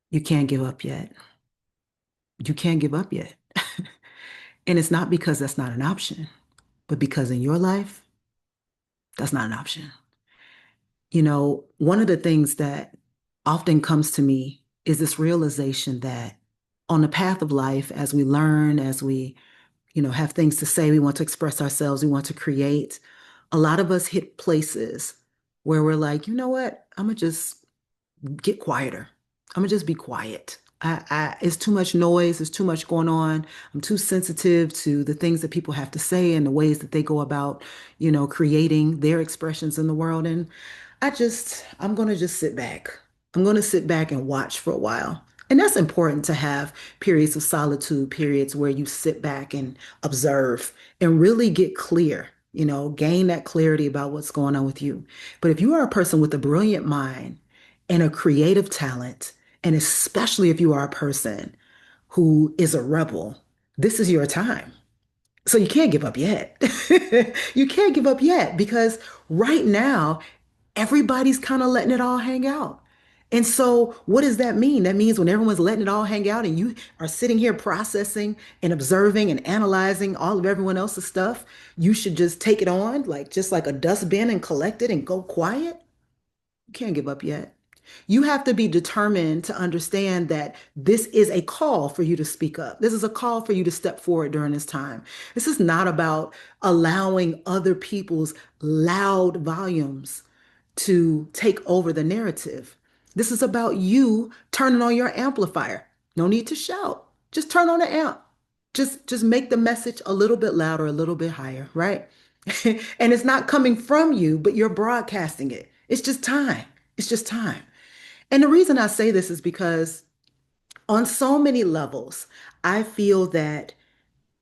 You can't give up yet. You can't give up yet. And it's not because that's not an option, but because in your life, that's not an option. One of the things that often comes to me is this realization that on the path of life, as we learn, as we, have things to say, we want to express ourselves, we want to create, a lot of us hit places where we're like, you know what? I'm gonna just get quieter. I'm gonna just be quiet. It's too much noise. There's too much going on. I'm too sensitive to the things that people have to say and the ways that they go about, creating their expressions in the world. And I'm gonna just sit back. I'm gonna sit back and watch for a while. And that's important to have periods of solitude, periods where you sit back and observe and really get clear, gain that clarity about what's going on with you. But if you are a person with a brilliant mind, and a creative talent, and especially if you are a person who is a rebel, this is your time. So you can't give up yet. You can't give up yet because right now, everybody's kind of letting it all hang out. And so, what does that mean? That means when everyone's letting it all hang out and you are sitting here processing and observing and analyzing all of everyone else's stuff, you should just take it on, like just like a dustbin and collect it and go quiet. You can't give up yet. You have to be determined to understand that this is a call for you to speak up. This is a call for you to step forward during this time. This is not about allowing other people's loud volumes to take over the narrative. This is about you turning on your amplifier. No need to shout. Just turn on the amp. Just make the message a little bit louder, a little bit higher, right? And it's not coming from you, but you're broadcasting it. It's just time. It's just time. And the reason I say this is because on so many levels, I feel that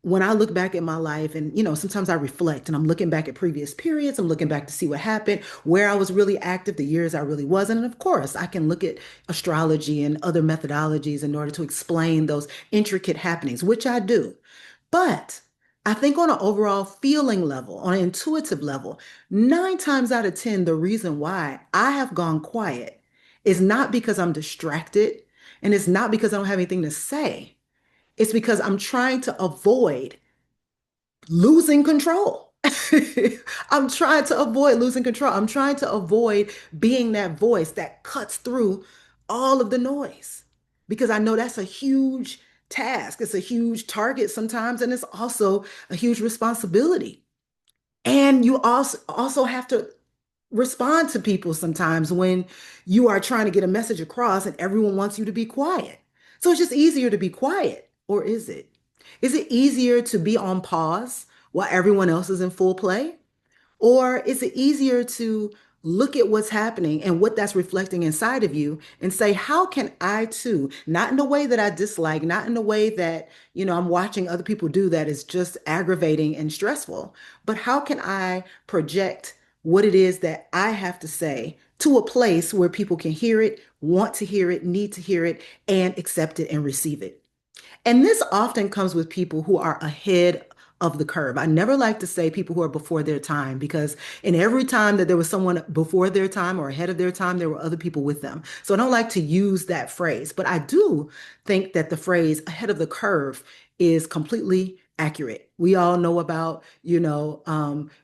when I look back at my life and, sometimes I reflect and I'm looking back at previous periods, I'm looking back to see what happened, where I was really active, the years I really wasn't. And of course, I can look at astrology and other methodologies in order to explain those intricate happenings, which I do. But I think on an overall feeling level, on an intuitive level, 9 times out of 10, the reason why I have gone quiet is not because I'm distracted and it's not because I don't have anything to say. It's because I'm trying to avoid losing control. I'm trying to avoid losing control. I'm trying to avoid being that voice that cuts through all of the noise because I know that's a huge task. It's a huge target sometimes, and it's also a huge responsibility. And you also have to respond to people sometimes when you are trying to get a message across and everyone wants you to be quiet. So it's just easier to be quiet, or is it? Is it easier to be on pause while everyone else is in full play? Or is it easier to look at what's happening and what that's reflecting inside of you and say, how can I too, not in a way that I dislike, not in a way that, I'm watching other people do that is just aggravating and stressful, but how can I project what it is that I have to say to a place where people can hear it, want to hear it, need to hear it, and accept it and receive it? And this often comes with people who are ahead of the curve. I never like to say people who are before their time because in every time that there was someone before their time or ahead of their time, there were other people with them. So I don't like to use that phrase, but I do think that the phrase ahead of the curve is completely accurate. We all know about,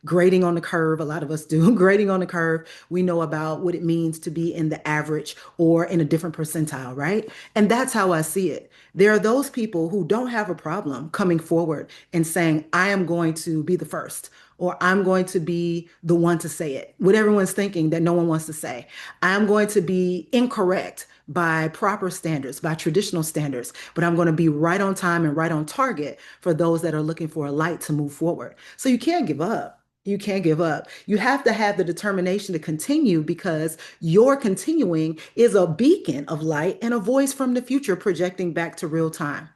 grading on the curve. A lot of us do grading on the curve. We know about what it means to be in the average or in a different percentile, right? And that's how I see it. There are those people who don't have a problem coming forward and saying, I am going to be the first, or I'm going to be the one to say it. What everyone's thinking that no one wants to say. I'm going to be incorrect by proper standards, by traditional standards, but I'm going to be right on time and right on target for those that are looking for a light to move forward. So you can't give up. You can't give up. You have to have the determination to continue because your continuing is a beacon of light and a voice from the future projecting back to real time,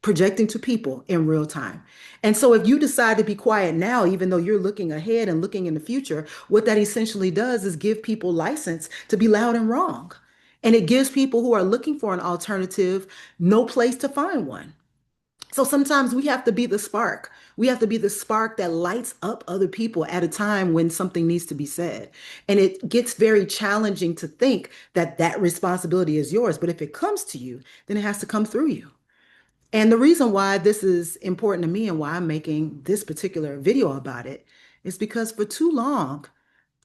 projecting to people in real time. And so if you decide to be quiet now, even though you're looking ahead and looking in the future, what that essentially does is give people license to be loud and wrong. And it gives people who are looking for an alternative no place to find one. So sometimes we have to be the spark. We have to be the spark that lights up other people at a time when something needs to be said. And it gets very challenging to think that that responsibility is yours. But if it comes to you, then it has to come through you. And the reason why this is important to me and why I'm making this particular video about it is because for too long,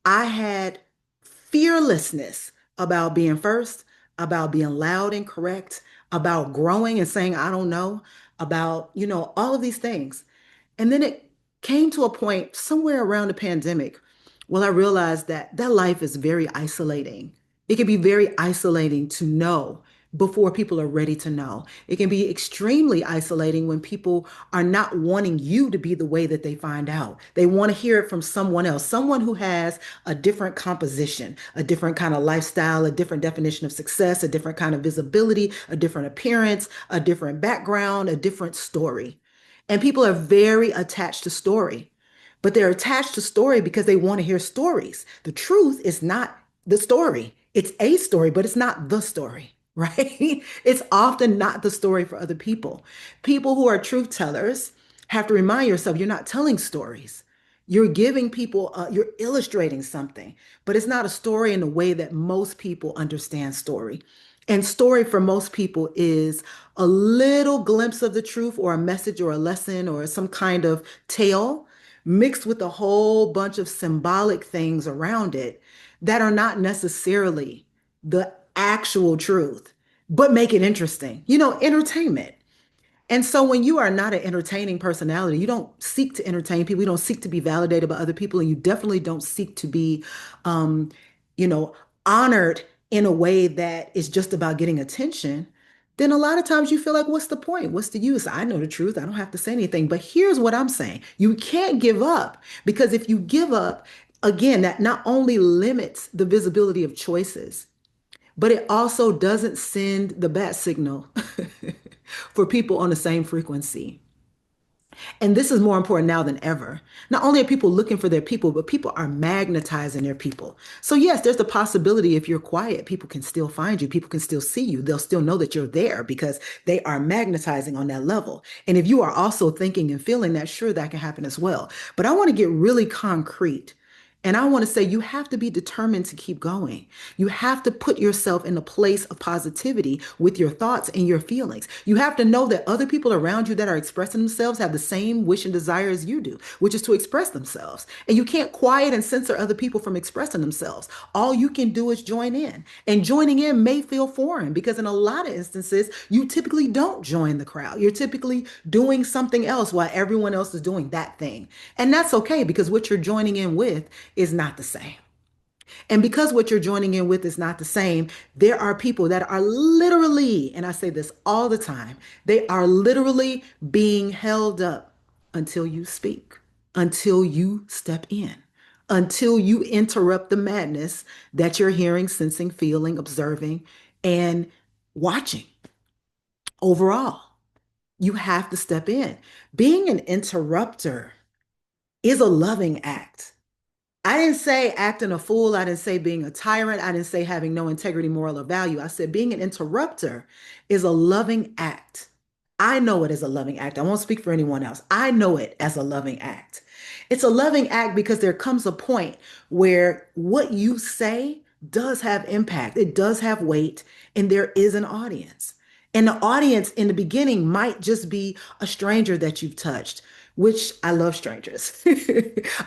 I had fearlessness about being first, about being loud and correct, about growing and saying, I don't know, about, all of these things. And then it came to a point somewhere around the pandemic where I realized that that life is very isolating. It can be very isolating to know before people are ready to know. It can be extremely isolating when people are not wanting you to be the way that they find out. They want to hear it from someone else, someone who has a different composition, a different kind of lifestyle, a different definition of success, a different kind of visibility, a different appearance, a different background, a different story. And people are very attached to story, but they're attached to story because they want to hear stories. The truth is not the story. It's a story, but it's not the story, right? It's often not the story for other people. People who are truth tellers have to remind yourself you're not telling stories. You're giving people, you're illustrating something, but it's not a story in the way that most people understand story. And story for most people is a little glimpse of the truth or a message or a lesson or some kind of tale mixed with a whole bunch of symbolic things around it that are not necessarily the actual truth, but make it interesting. Entertainment. And so when you are not an entertaining personality, you don't seek to entertain people, you don't seek to be validated by other people, and you definitely don't seek to be, um, you know, honored in a way that is just about getting attention, then a lot of times you feel like, what's the point? What's the use? I know the truth. I don't have to say anything. But here's what I'm saying. You can't give up because if you give up, again, that not only limits the visibility of choices, but it also doesn't send the bat signal for people on the same frequency. And this is more important now than ever. Not only are people looking for their people, but people are magnetizing their people. So, yes, there's the possibility if you're quiet, people can still find you, people can still see you, they'll still know that you're there because they are magnetizing on that level. And if you are also thinking and feeling that, sure, that can happen as well. But I want to get really concrete. And I want to say you have to be determined to keep going. You have to put yourself in a place of positivity with your thoughts and your feelings. You have to know that other people around you that are expressing themselves have the same wish and desire as you do, which is to express themselves. And you can't quiet and censor other people from expressing themselves. All you can do is join in. And joining in may feel foreign because in a lot of instances, you typically don't join the crowd. You're typically doing something else while everyone else is doing that thing. And that's okay because what you're joining in with is not the same. And because what you're joining in with is not the same, there are people that are literally, and I say this all the time, they are literally being held up until you speak, until you step in, until you interrupt the madness that you're hearing, sensing, feeling, observing, and watching. Overall, you have to step in. Being an interrupter is a loving act. I didn't say acting a fool. I didn't say being a tyrant. I didn't say having no integrity, moral, or value. I said being an interrupter is a loving act. I know it as a loving act. I won't speak for anyone else. I know it as a loving act. It's a loving act because there comes a point where what you say does have impact, it does have weight, and there is an audience. And the audience in the beginning might just be a stranger that you've touched, which I love strangers.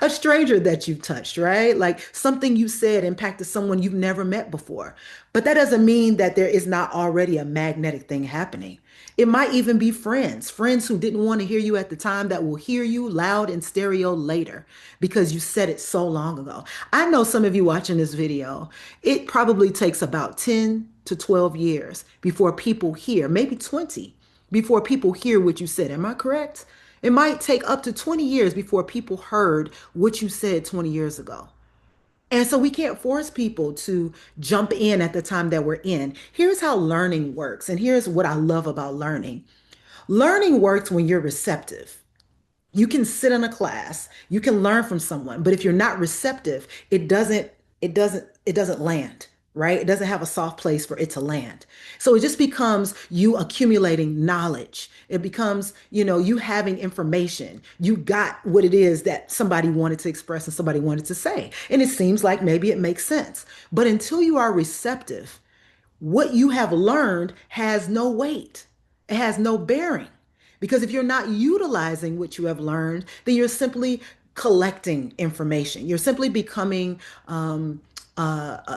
A stranger that you've touched, right? Like something you said impacted someone you've never met before. But that doesn't mean that there is not already a magnetic thing happening. It might even be friends, friends who didn't want to hear you at the time that will hear you loud and stereo later because you said it so long ago. I know some of you watching this video, it probably takes about 10 to 12 years before people hear, maybe 20, before people hear what you said. Am I correct? It might take up to 20 years before people heard what you said 20 years ago. And so we can't force people to jump in at the time that we're in. Here's how learning works. And here's what I love about learning. Learning works when you're receptive. You can sit in a class, you can learn from someone, but if you're not receptive, it doesn't land, right? It doesn't have a soft place for it to land. So it just becomes you accumulating knowledge. It becomes, you having information. You got what it is that somebody wanted to express and somebody wanted to say. And it seems like maybe it makes sense. But until you are receptive, what you have learned has no weight. It has no bearing. Because if you're not utilizing what you have learned, then you're simply collecting information. You're simply becoming an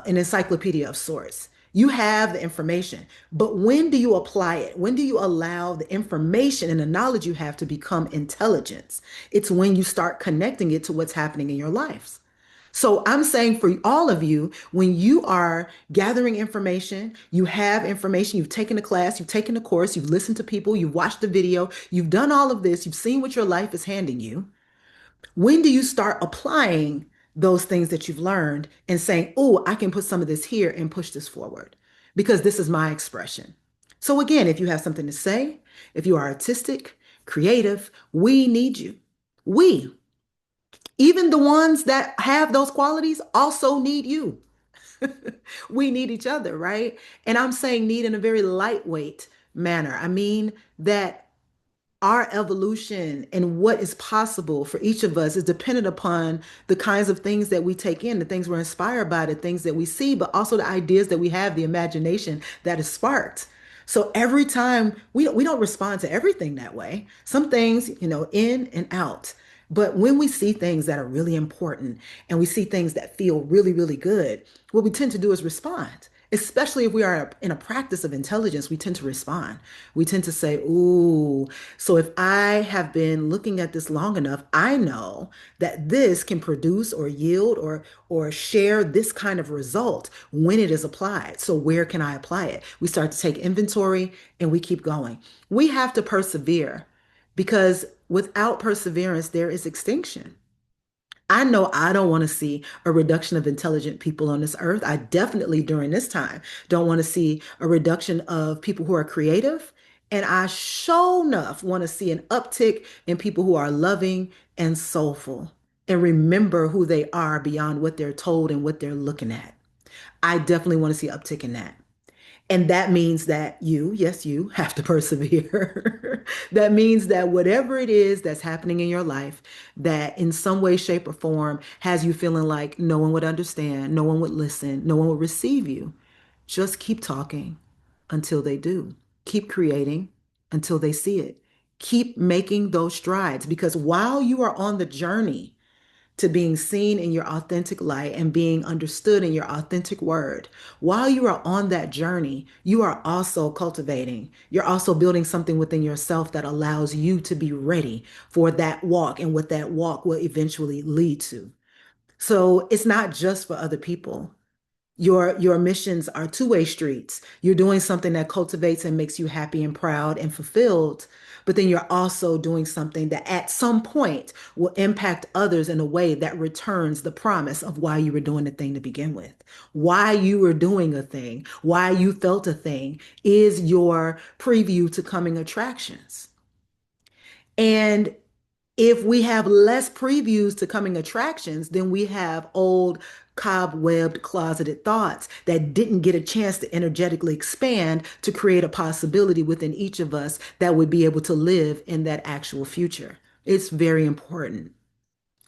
encyclopedia of sorts. You have the information, but when do you apply it? When do you allow the information and the knowledge you have to become intelligence? It's when you start connecting it to what's happening in your lives. So I'm saying for all of you, when you are gathering information, you have information, you've taken a class, you've taken a course, you've listened to people, you've watched the video, you've done all of this, you've seen what your life is handing you. When do you start applying those things that you've learned and saying, oh, I can put some of this here and push this forward because this is my expression? So, again, if you have something to say, if you are artistic, creative, we need you. We, even the ones that have those qualities, also need you. We need each other, right? And I'm saying need in a very lightweight manner. I mean that our evolution and what is possible for each of us is dependent upon the kinds of things that we take in, the things we're inspired by, the things that we see, but also the ideas that we have, the imagination that is sparked. So every time we don't respond to everything that way. Some things, in and out. But when we see things that are really important and we see things that feel really, really good, what we tend to do is respond. Especially if we are in a practice of intelligence, we tend to respond. We tend to say, ooh, so if I have been looking at this long enough, I know that this can produce or yield or share this kind of result when it is applied. So where can I apply it? We start to take inventory and we keep going. We have to persevere because without perseverance, there is extinction. I know I don't want to see a reduction of intelligent people on this earth. I definitely, during this time, don't want to see a reduction of people who are creative. And I sure enough want to see an uptick in people who are loving and soulful and remember who they are beyond what they're told and what they're looking at. I definitely want to see uptick in that. And that means that you, yes, you have to persevere. That means that whatever it is that's happening in your life that in some way, shape, or form has you feeling like no one would understand, no one would listen, no one would receive you, just keep talking until they do. Keep creating until they see it. Keep making those strides because while you are on the journey, to being seen in your authentic light and being understood in your authentic word. While you are on that journey, you are also cultivating. You're also building something within yourself that allows you to be ready for that walk and what that walk will eventually lead to. So it's not just for other people. Your missions are two-way streets. You're doing something that cultivates and makes you happy and proud and fulfilled, but then you're also doing something that at some point will impact others in a way that returns the promise of why you were doing the thing to begin with. Why you were doing a thing, why you felt a thing is your preview to coming attractions. And if we have less previews to coming attractions, then we have old cobwebbed closeted thoughts that didn't get a chance to energetically expand to create a possibility within each of us that would be able to live in that actual future. It's very important.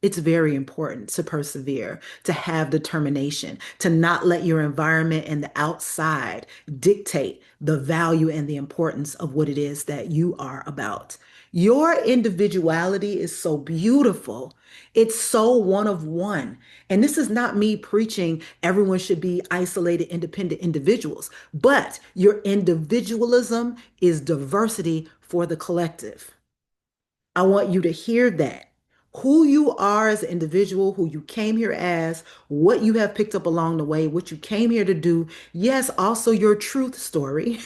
It's very important to persevere, to have determination, to not let your environment and the outside dictate the value and the importance of what it is that you are about. Your individuality is so beautiful. It's so one of one. And this is not me preaching everyone should be isolated, independent individuals, but your individualism is diversity for the collective. I want you to hear that. Who you are as an individual, who you came here as, what you have picked up along the way, what you came here to do, yes, also your truth story,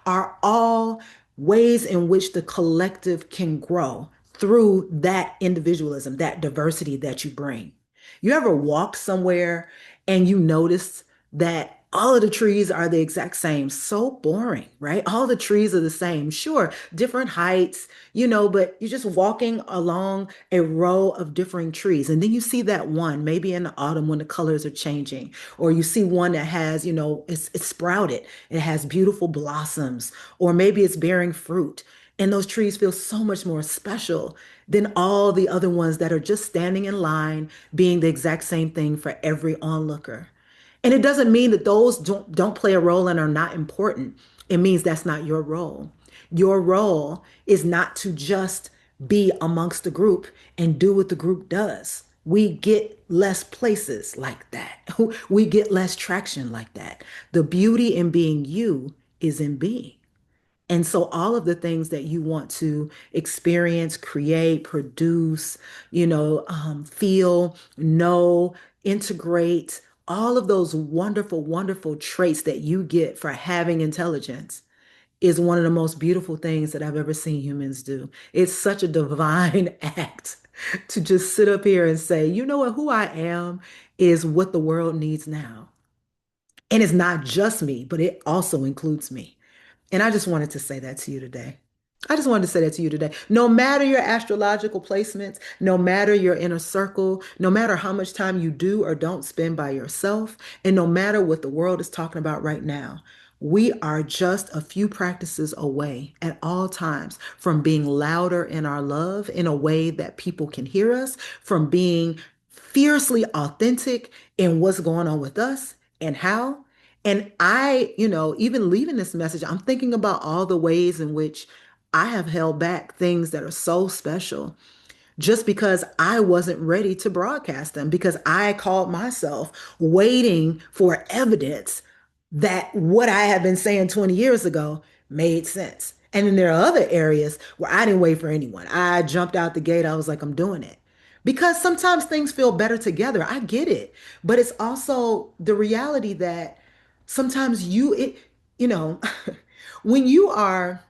are all ways in which the collective can grow through that individualism, that diversity that you bring. You ever walked somewhere and you noticed that All of the trees are the exact same. So boring, right? All the trees are the same. Sure, different heights, but you're just walking along a row of differing trees. And then you see that one, maybe in the autumn when the colors are changing, or you see one that has, it's sprouted, it has beautiful blossoms, or maybe it's bearing fruit. And those trees feel so much more special than all the other ones that are just standing in line, being the exact same thing for every onlooker. And it doesn't mean that those don't play a role and are not important. It means that's not your role. Your role is not to just be amongst the group and do what the group does. We get less places like that. We get less traction like that. The beauty in being you is in being. And so all of the things that you want to experience, create, produce, feel, know, integrate, all of those wonderful, wonderful traits that you get for having intelligence is one of the most beautiful things that I've ever seen humans do. It's such a divine act to just sit up here and say, you know what, who I am is what the world needs now. And it's not just me, but it also includes me. And I just wanted to say that to you today. I just wanted to say that to you today. No matter your astrological placements, no matter your inner circle, no matter how much time you do or don't spend by yourself, and no matter what the world is talking about right now, we are just a few practices away at all times from being louder in our love in a way that people can hear us, from being fiercely authentic in what's going on with us and how. And even leaving this message, I'm thinking about all the ways in which I have held back things that are so special just because I wasn't ready to broadcast them, because I called myself waiting for evidence that what I had been saying 20 years ago made sense. And then there are other areas where I didn't wait for anyone. I jumped out the gate. I was like, I'm doing it. Because sometimes things feel better together. I get it. But it's also the reality that sometimes you know, when you are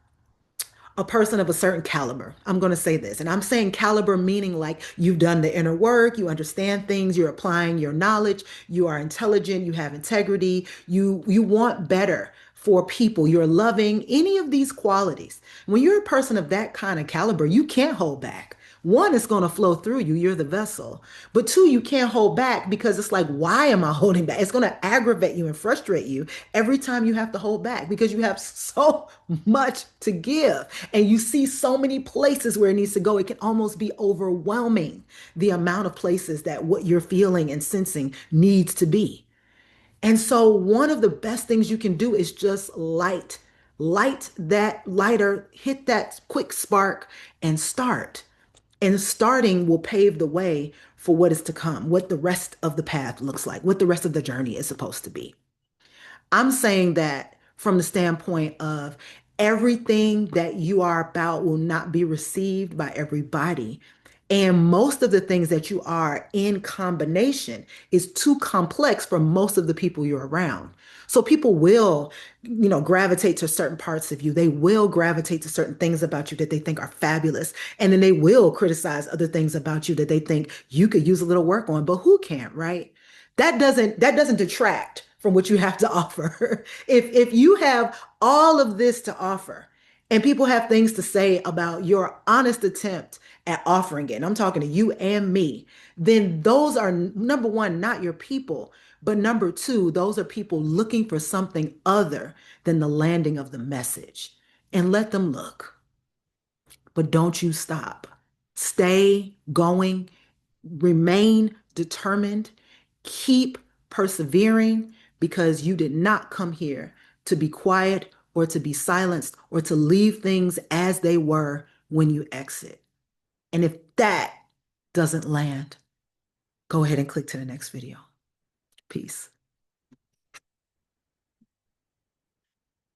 a person of a certain caliber. I'm going to say this, and I'm saying caliber meaning like you've done the inner work, you understand things, you're applying your knowledge, you are intelligent, you have integrity, you want better for people, you're loving, any of these qualities. When you're a person of that kind of caliber, you can't hold back. One, it's going to flow through you. You're the vessel. But two, you can't hold back because it's like, why am I holding back? It's going to aggravate you and frustrate you every time you have to hold back because you have so much to give and you see so many places where it needs to go. It can almost be overwhelming the amount of places that what you're feeling and sensing needs to be. And so, one of the best things you can do is just light that lighter, hit that quick spark and start. And starting will pave the way for what is to come, what the rest of the path looks like, what the rest of the journey is supposed to be. I'm saying that from the standpoint of everything that you are about will not be received by everybody. And most of the things that you are in combination is too complex for most of the people you're around. So people will, gravitate to certain parts of you. They will gravitate to certain things about you that they think are fabulous. And then they will criticize other things about you that they think you could use a little work on, but who can't, right? That doesn't detract from what you have to offer. If you have all of this to offer and people have things to say about your honest attempt at offering it, and I'm talking to you and me, then those are number one, not your people. But number two, those are people looking for something other than the landing of the message. And let them look. But don't you stop. Stay going, remain determined, keep persevering because you did not come here to be quiet or to be silenced or to leave things as they were when you exit. And if that doesn't land, go ahead and click to the next video. Peace.